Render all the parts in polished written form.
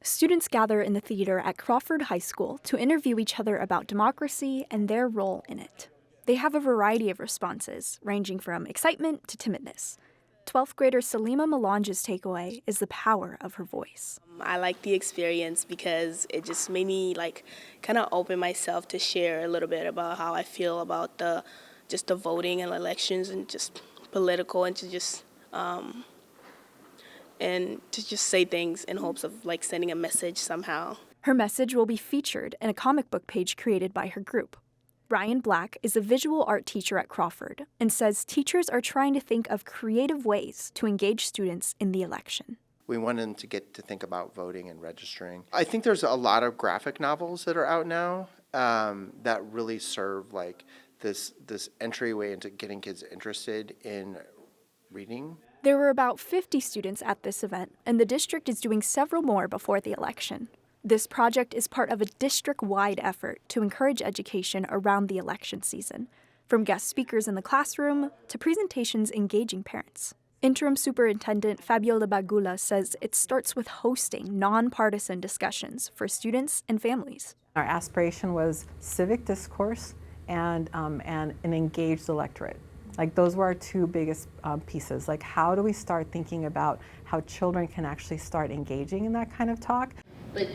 Students gather in the theater at Crawford High School to interview each other about democracy and their role in it. They have a variety of responses, ranging from excitement to timidness. 12th grader Salima Melange's takeaway is the power of her voice. I like the experience because it just made me kind of open myself to share a little bit about how I feel about the voting and elections and just political, and to just say things in hopes of sending a message somehow. Her message will be featured in a comic book page created by her group. Ryan Black is a visual art teacher at Crawford and says teachers are trying to think of creative ways to engage students in the election. We want them to get to think about voting and registering. I think there's a lot of graphic novels that are out now that really serve this entryway into getting kids interested in reading. There were about 50 students at this event, and the district is doing several more before the election. This project is part of a district-wide effort to encourage education around the election season, from guest speakers in the classroom to presentations engaging parents. Interim Superintendent Fabiola Bagula says it starts with hosting nonpartisan discussions for students and families. Our aspiration was civic discourse and an engaged electorate. Those were our two biggest pieces. How do we start thinking about how children can actually start engaging in that kind of talk? But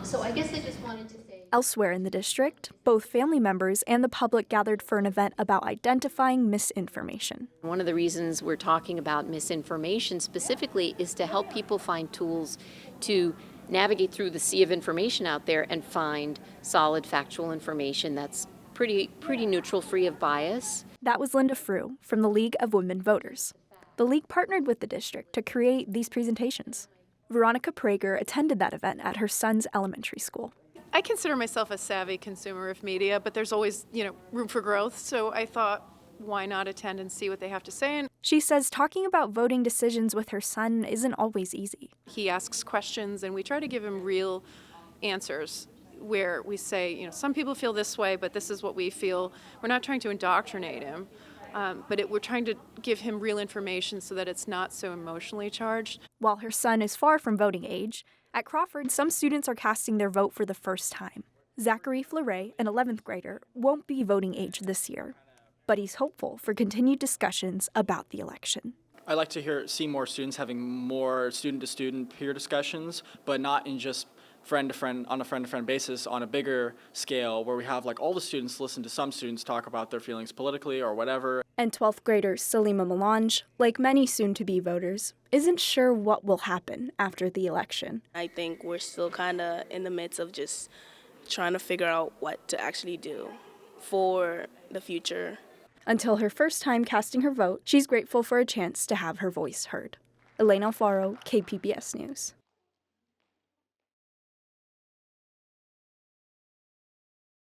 so I guess I just wanted to say. Elsewhere in the district, both family members and the public gathered for an event about identifying misinformation. One of the reasons we're talking about misinformation specifically is to help people find tools to navigate through the sea of information out there and find solid factual information that's pretty neutral, free of bias. That was Linda Frew from the League of Women Voters. The league partnered with the district to create these presentations. Veronica Prager attended that event at her son's elementary school. I consider myself a savvy consumer of media, but there's always, room for growth. So I thought, why not attend and see what they have to say? She says talking about voting decisions with her son isn't always easy. He asks questions, and we try to give him real answers where we say, some people feel this way, but this is what we feel. We're not trying to indoctrinate him, but we're trying to give him real information so that it's not so emotionally charged. While her son is far from voting age, at Crawford, some students are casting their vote for the first time. Zachary Fleuret, an 11th grader, won't be voting age this year, but he's hopeful for continued discussions about the election. I like to see more students having more student-to-student peer discussions, but not in just friend-to-friend, on a friend-to-friend basis, on a bigger scale where we have all the students listen to some students talk about their feelings politically or whatever. And 12th grader Salima Melange, like many soon-to-be voters, isn't sure what will happen after the election. I think we're still kind of in the midst of just trying to figure out what to actually do for the future. Until her first time casting her vote, she's grateful for a chance to have her voice heard. Elaine Alfaro, KPBS News.